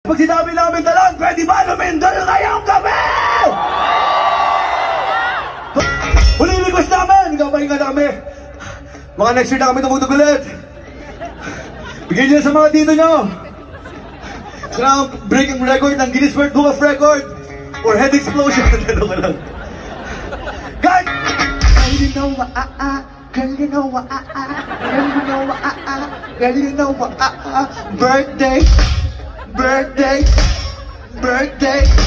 Pag sinabi namin dalan, pwede ba lumindol ngayong gabi? Huling request namin, kapahinga namin. Mga next year na kami tumutog ulit. Bigyan niyo sa mga dito nyo. Sila breaking record ng Guinness World Book of Record or head explosion. Ano ka lang. Guys! Girl, you know what, girl, you know what, girl, you know what, girl, you know what, birthday, birthday, birthday.